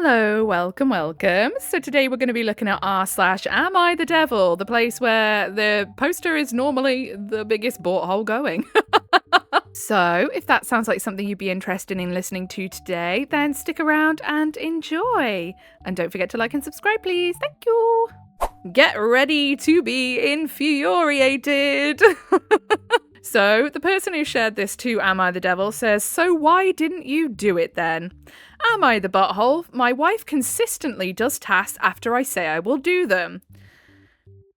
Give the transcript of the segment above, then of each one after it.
Hello, welcome. So today we're going to be looking at r/AmITheDevil, the place where the poster is normally the biggest butthole going. So if that sounds like something you'd be interested in listening to today, then stick around and enjoy. And don't forget to like and subscribe, please. Thank you. Get ready to be infuriated. So, the person who shared this to AmITheDevil says, "So why didn't you do it then? Am I the butthole? My wife consistently does tasks after I say I will do them.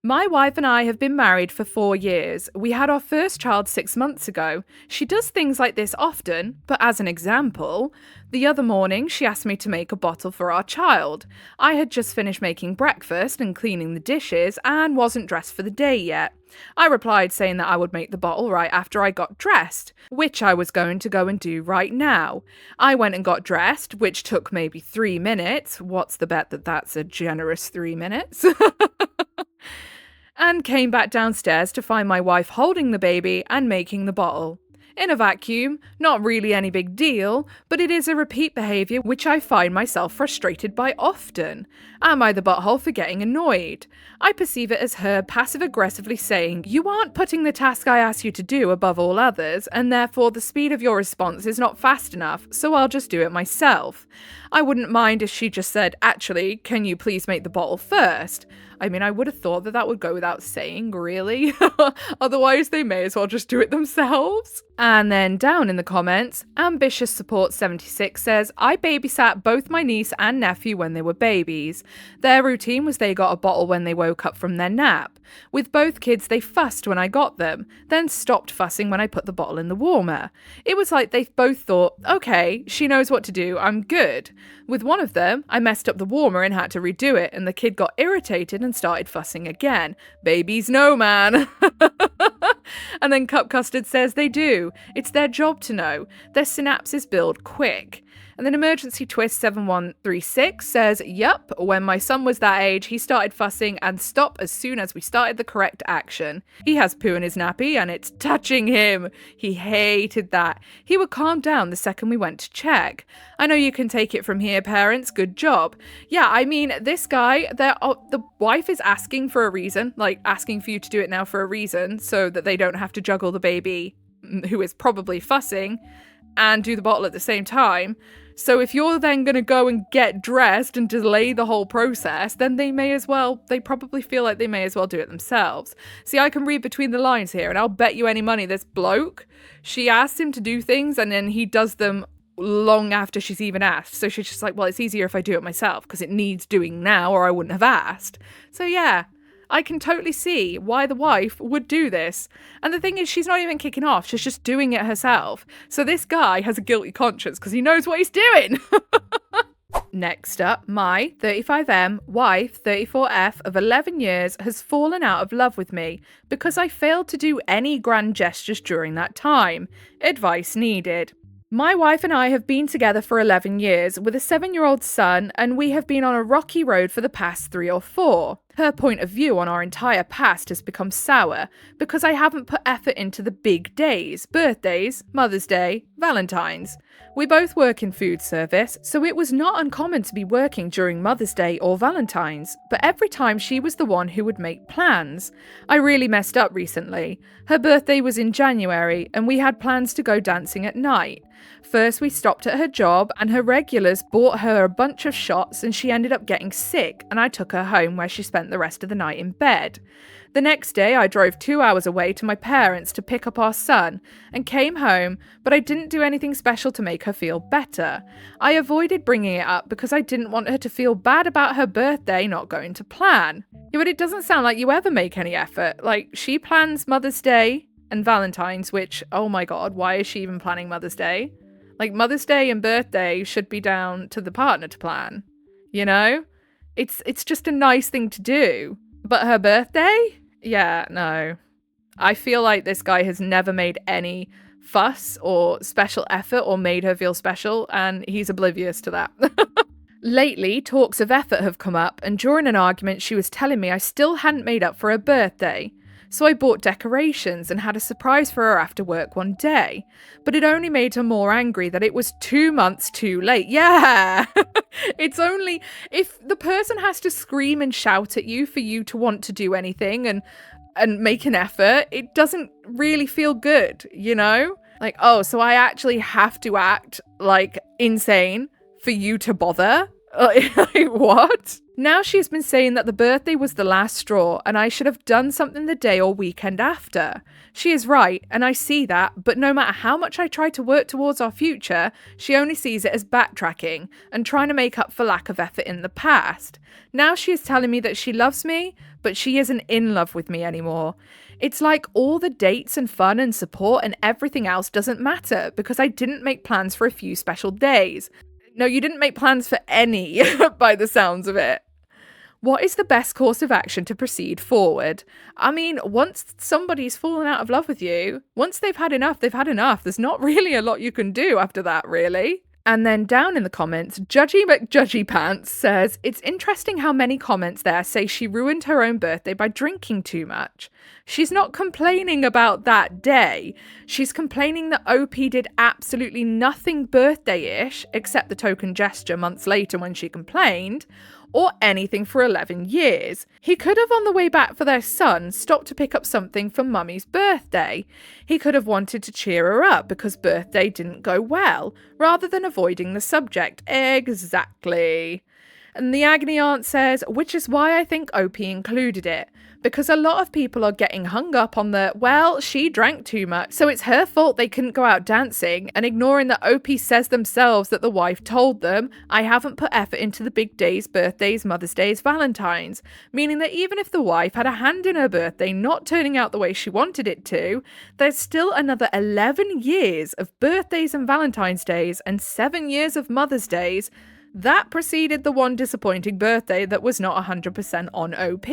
My wife and I have been married for 4 years. We had our first child 6 months ago. She does things like this often, but as an example, the other morning she asked me to make a bottle for our child. I had just finished making breakfast and cleaning the dishes and wasn't dressed for the day yet. I replied saying that I would make the bottle right after I got dressed, which I was going to go and do right now. I went and got dressed, which took maybe 3 minutes. What's the bet that that's a generous 3 minutes? And came back downstairs to find my wife holding the baby and making the bottle. In a vacuum, not really any big deal, but it is a repeat behaviour which I find myself frustrated by often. Am I the butthole for getting annoyed? I perceive it as her passive-aggressively saying, "You aren't putting the task I ask you to do above all others, and therefore the speed of your response is not fast enough, so I'll just do it myself." I wouldn't mind if she just said, "Actually, can you please make the bottle first?" I mean, I would have thought that would go without saying, really. Otherwise, they may as well just do it themselves. And then down in the comments, Ambitious Support 76 says, "I babysat both my niece and nephew when they were babies. Their routine was they got a bottle when they woke up from their nap. With both kids, they fussed when I got them, then stopped fussing when I put the bottle in the warmer. It was like they both thought, okay, she knows what to do, I'm good. With one of them, I messed up the warmer and had to redo it, and the kid got irritated and started fussing again. Babies know, man." And then Cup Custard says they do. It's their job to know. Their synapses build quick. And then Emergency Twist 7136 says, "Yup, when my son was that age, he started fussing and stopped as soon as we started the correct action. He has poo in his nappy and it's touching him. He hated that. He would calm down the second we went to check. I know you can take it from here, parents. Good job." Yeah, I mean, this guy, the wife is asking for a reason, like asking for you to do it now for a reason, so that they don't have to juggle the baby, who is probably fussing, and do the bottle at the same time. So if you're then going to go and get dressed and delay the whole process, then they probably feel like they may as well do it themselves. See, I can read between the lines here, and I'll bet you any money this bloke, she asked him to do things and then he does them long after she's even asked. So she's just like, well, it's easier if I do it myself because it needs doing now or I wouldn't have asked. So yeah, I can totally see why the wife would do this. And the thing is, she's not even kicking off. She's just doing it herself. So this guy has a guilty conscience because he knows what he's doing. Next up, my 35M wife, 34F of 11 years, has fallen out of love with me because I failed to do any grand gestures during that time. Advice needed. My wife and I have been together for 11 years with a 7-year-old son, and we have been on a rocky road for the past 3 or 4. Her point of view on our entire past has become sour because I haven't put effort into the big days, birthdays, Mother's Day, Valentine's. We both work in food service, so it was not uncommon to be working during Mother's Day or Valentine's, but every time she was the one who would make plans. I really messed up recently. Her birthday was in January, and we had plans to go dancing at night. First, we stopped at her job, and her regulars bought her a bunch of shots, and she ended up getting sick, and I took her home where she spent the rest of the night in bed. The next day, I drove 2 hours away to my parents to pick up our son, and came home, but I didn't do anything special to make her feel better. I avoided bringing it up because I didn't want her to feel bad about her birthday not going to plan. Yeah, but it doesn't sound like you ever make any effort. Like, she plans Mother's Day and Valentine's, which, oh my god, why is she even planning Mother's Day? Like, Mother's Day and birthday should be down to the partner to plan, you know? It's just a nice thing to do. But her birthday? Yeah, no. I feel like this guy has never made any fuss or special effort or made her feel special, and he's oblivious to that. Lately, talks of effort have come up, and during an argument she was telling me I still hadn't made up for her birthday. So I bought decorations and had a surprise for her after work one day. But it only made her more angry that it was 2 months too late. Yeah! It's only if the person has to scream and shout at you for you to want to do anything and make an effort, it doesn't really feel good, you know? Like, oh, so I actually have to act like insane for you to bother? Like, what? Now she's been saying that the birthday was the last straw and I should have done something the day or weekend after. She is right, and I see that, but no matter how much I try to work towards our future, she only sees it as backtracking and trying to make up for lack of effort in the past. Now she is telling me that she loves me, but she isn't in love with me anymore. It's like all the dates and fun and support and everything else doesn't matter because I didn't make plans for a few special days. No, you didn't make plans for any, by the sounds of it. What is the best course of action to proceed forward? I mean, once somebody's fallen out of love with you, once they've had enough, they've had enough. There's not really a lot you can do after that, really. And then down in the comments, Judgy McJudgy Pants says, it's interesting how many comments there say she ruined her own birthday by drinking too much. She's not complaining about that day. She's complaining that OP did absolutely nothing birthday-ish, except the token gesture months later when she complained, or anything for 11 years. He could have, on the way back for their son, stopped to pick up something for Mummy's birthday. He could have wanted to cheer her up because birthday didn't go well, rather than avoiding the subject. Exactly. And the agony aunt says, which is why I think OP included it. Because a lot of people are getting hung up on the, well, she drank too much, so it's her fault they couldn't go out dancing, and ignoring that OP says themselves that the wife told them, I haven't put effort into the big days, birthdays, Mother's Days, Valentine's, meaning that even if the wife had a hand in her birthday not turning out the way she wanted it to, there's still another 11 years of birthdays and Valentine's Days and 7 years of Mother's Days that preceded the one disappointing birthday that was not 100% on OP.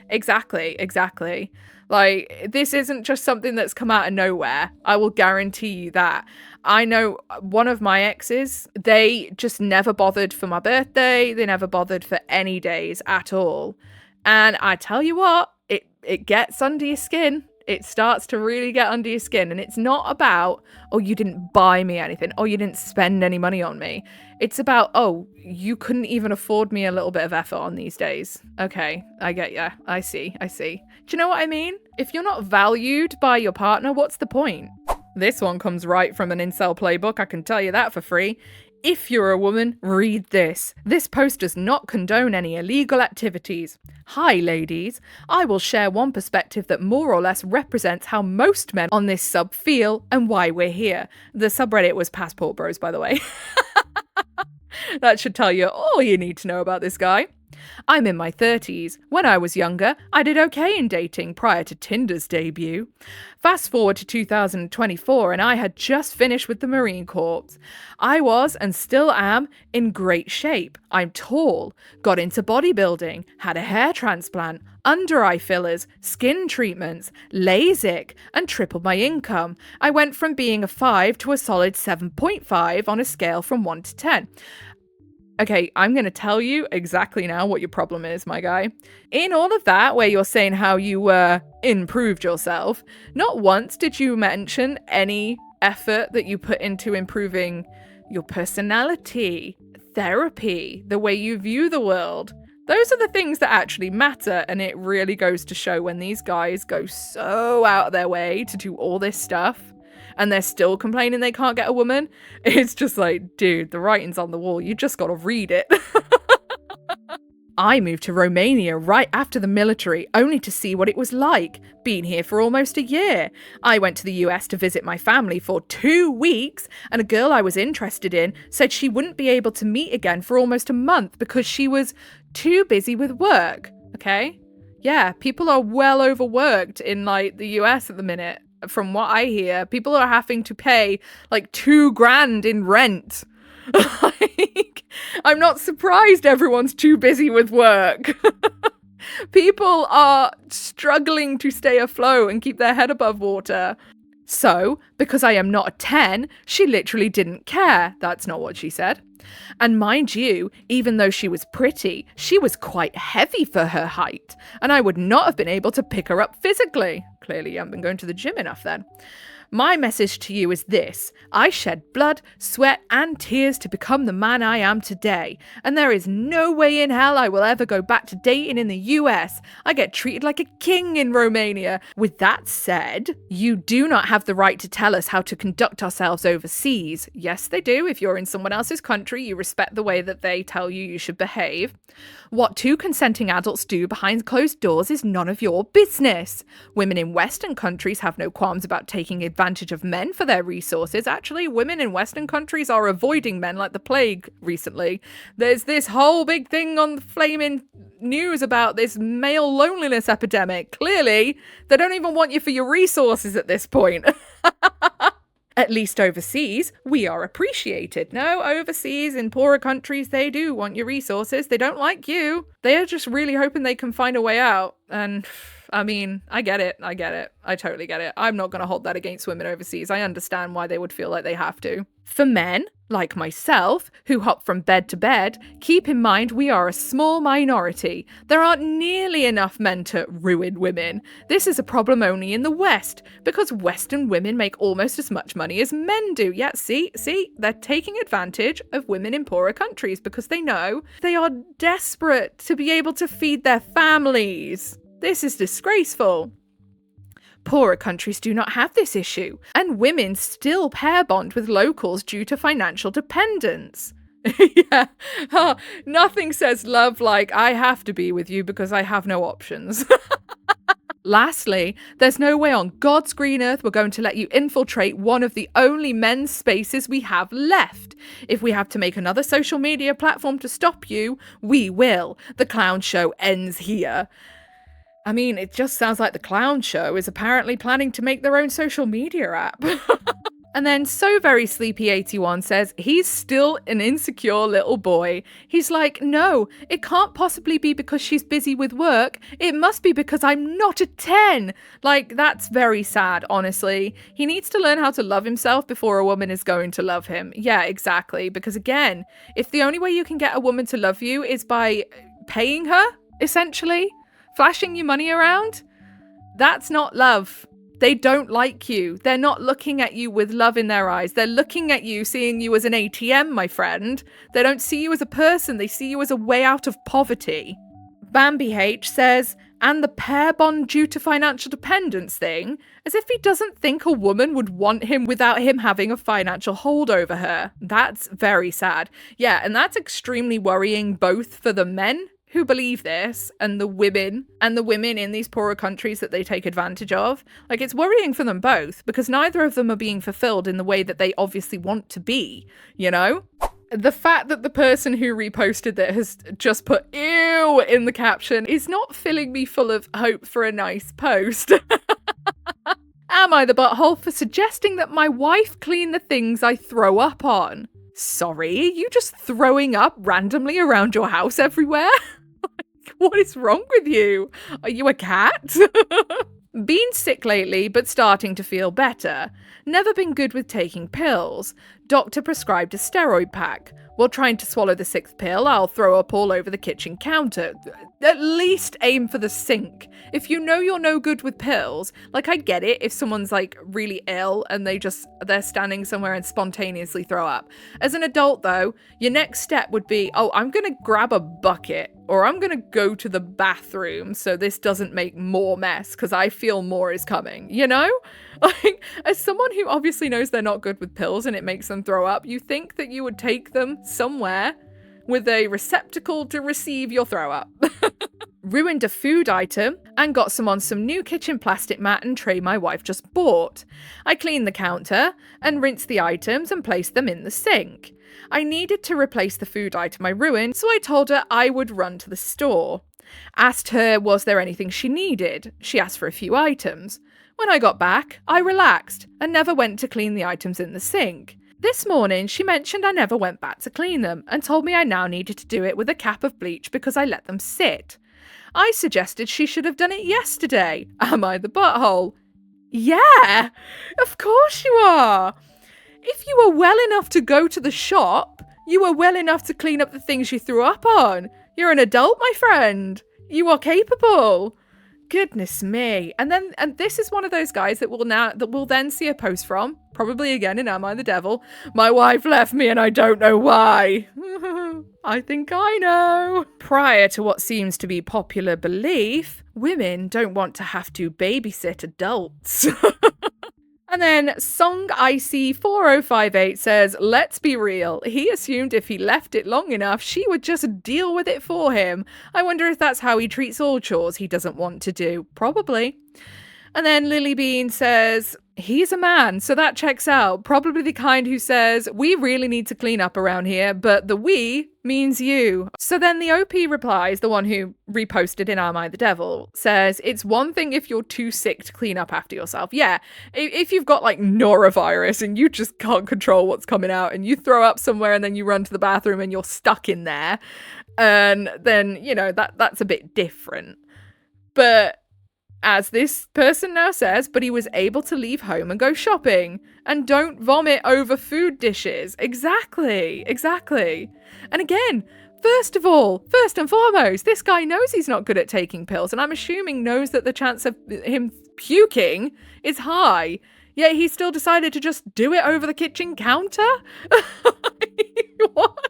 Exactly. Like, this isn't just something that's come out of nowhere. I will guarantee you that. I know one of my exes, they just never bothered for my birthday. They never bothered for any days at all. And I tell you what, it gets under your skin. It starts to really get under your skin. And it's not about, oh, you didn't buy me anything. Oh, you didn't spend any money on me. It's about, oh, you couldn't even afford me a little bit of effort on these days. Okay, I get ya. I see. Do you know what I mean? If you're not valued by your partner, what's the point? This one comes right from an incel playbook, I can tell you that for free. If you're a woman, read this. This post does not condone any illegal activities. Hi, ladies. I will share one perspective that more or less represents how most men on this sub feel and why we're here. The subreddit was Passport Bros, by the way. That should tell you all you need to know about this guy. I'm in my 30s. When I was younger, I did okay in dating prior to Tinder's debut. Fast forward to 2024 and I had just finished with the Marine Corps. I was, and still am, in great shape. I'm tall, got into bodybuilding, had a hair transplant, under eye fillers, skin treatments, LASIK, and tripled my income. I went from being a 5 to a solid 7.5 on a scale from 1 to 10. Okay, I'm going to tell you exactly now what your problem is, my guy. In all of that, where you're saying how you improved yourself, not once did you mention any effort that you put into improving your personality, therapy, the way you view the world. Those are the things that actually matter, and it really goes to show when these guys go so out of their way to do all this stuff, and they're still complaining they can't get a woman. It's just like, dude, the writing's on the wall. You just got to read it. I moved to Romania right after the military, only to see what it was like. Been here for almost a year. I went to the US to visit my family for 2 weeks, and a girl I was interested in said she wouldn't be able to meet again for almost a month because she was too busy with work. Okay? Yeah, people are well overworked in like the US at the minute. From what I hear, people are having to pay like $2,000 in rent. Like, I'm not surprised everyone's too busy with work. People are struggling to stay afloat and keep their head above water. So, because I am not a 10, she literally didn't care. That's not what she said. And mind you, even though she was pretty, she was quite heavy for her height, and I would not have been able to pick her up physically. Clearly, you haven't been going to the gym enough then. My message to you is this: I shed blood, sweat, and tears to become the man I am today, and there is no way in hell I will ever go back to dating in the US. I get treated like a king in Romania. With that said, you do not have the right to tell us how to conduct ourselves overseas. Yes, they do. If you're in someone else's country, you respect the way that they tell you should behave. What two consenting adults do behind closed doors is none of your business. Women in Western countries have no qualms about taking advantage of men for their resources. Actually, women in Western countries are avoiding men like the plague recently. There's this whole big thing on the flaming news about this male loneliness epidemic. Clearly, they don't even want you for your resources at this point. At least overseas, we are appreciated. No, overseas, in poorer countries, they do want your resources. They don't like you. They are just really hoping they can find a way out. And, I mean, I get it. I totally get it. I'm not going to hold that against women overseas. I understand why they would feel like they have to. For men, like myself, who hop from bed to bed, keep in mind we are a small minority. There aren't nearly enough men to ruin women. This is a problem only in the West, because Western women make almost as much money as men do. Yeah, see, they're taking advantage of women in poorer countries because they know they are desperate to be able to feed their families. This is disgraceful. Poorer countries do not have this issue, and women still pair bond with locals due to financial dependence. Yeah, nothing says love like I have to be with you because I have no options. Lastly, there's no way on God's green earth we're going to let you infiltrate one of the only men's spaces we have left. If we have to make another social media platform to stop you, we will. The clown show ends here. I mean, it just sounds like the clown show is apparently planning to make their own social media app. And then So Very Sleepy 81 says he's still an insecure little boy. He's like, no, it can't possibly be because she's busy with work. It must be because I'm not a 10. Like, that's very sad, honestly. He needs to learn how to love himself before a woman is going to love him. Yeah, exactly. Because again, if the only way you can get a woman to love you is by paying her, essentially, flashing your money around, that's not love. They don't like you. They're not looking at you with love in their eyes. They're looking at you, seeing you as an ATM, my friend. They don't see you as a person. They see you as a way out of poverty. Bambi H says, and the pair bond due to financial dependence thing, as if he doesn't think a woman would want him without him having a financial hold over her. That's very sad. Yeah, and that's extremely worrying both for the men who believe this and the women in these poorer countries that they take advantage of. Like, it's worrying for them both because neither of them are being fulfilled in the way that they obviously want to be, you know? The fact that the person who reposted that has just put ew in the caption is not filling me full of hope for a nice post. Am I the butthole for suggesting that my wife clean the things I throw up on? Sorry, are you just throwing up randomly around your house everywhere? What is wrong with you? Are you a cat? Been sick lately, but starting to feel better. Never been good with taking pills. Doctor prescribed a steroid pack. While trying to swallow the 6th pill, I'll throw up all over the kitchen counter. At least aim for the sink. If you know you're no good with pills, like, I get it if someone's like really ill and they're standing somewhere and spontaneously throw up. As an adult though, your next step would be, oh, I'm gonna grab a bucket or I'm gonna go to the bathroom so this doesn't make more mess because I feel more is coming, you know? Like, as someone who obviously knows they're not good with pills and it makes them throw up, you think that you would take them somewhere with a receptacle to receive your throw up. Ruined a food item and got some on some new kitchen plastic mat and tray my wife just bought. I cleaned the counter and rinsed the items and placed them in the sink. I needed to replace the food item I ruined, so I told her I would run to the store. Asked her was there anything she needed. She asked for a few items. When I got back, I relaxed and never went to clean the items in the sink. This morning, she mentioned I never went back to clean them and told me I now needed to do it with a cap of bleach because I let them sit. I suggested she should have done it yesterday. Am I the butthole? Yeah, of course you are. If you were well enough to go to the shop, you were well enough to clean up the things you threw up on. You're an adult, my friend. You are capable. Goodness me. And this is one of those guys that will then see a post from, probably again in Am I the Devil? My wife left me and I don't know why. I think I know. Prior to what seems to be popular belief, women don't want to have to babysit adults. And then Song Icy 4058 says, let's be real. He assumed if he left it long enough, she would just deal with it for him. I wonder if that's how he treats all chores he doesn't want to do. Probably. And then Lily Bean says, he's a man, so that checks out. Probably the kind who says, we really need to clean up around here, but the we means you. So then the OP replies, the one who reposted in Am I the Devil, says, it's one thing if you're too sick to clean up after yourself. Yeah, if you've got like norovirus and you just can't control what's coming out and you throw up somewhere and then you run to the bathroom and you're stuck in there, and then, you know, that's a bit different. But as this person now says, but he was able to leave home and go shopping. And don't vomit over food dishes. Exactly. And again, first and foremost, this guy knows he's not good at taking pills. And I'm assuming knows that the chance of him puking is high. Yet he still decided to just do it over the kitchen counter? What?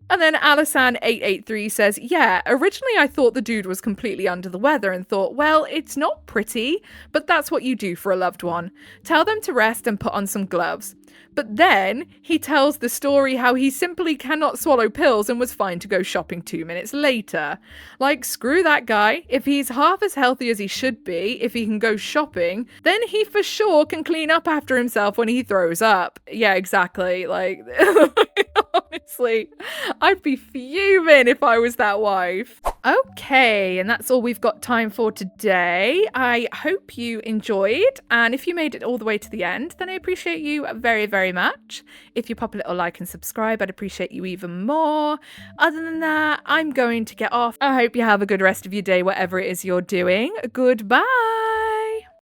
And then Alisan883 says, yeah, originally I thought the dude was completely under the weather and thought, well, it's not pretty, but that's what you do for a loved one. Tell them to rest and put on some gloves. But then he tells the story how he simply cannot swallow pills and was fine to go shopping 2 minutes later. Like, screw that guy. If he's half as healthy as he should be, if he can go shopping, then he for sure can clean up after himself when he throws up. Yeah, exactly. Like, honestly, I'd be fuming if I was that wife. Okay, and that's all we've got time for today. I hope you enjoyed, and if you made it all the way to the end, then I appreciate you very, very much. If you pop a little like and subscribe, I'd appreciate you even more. Other than that, I'm going to get off. I hope you have a good rest of your day, whatever it is you're doing. Goodbye!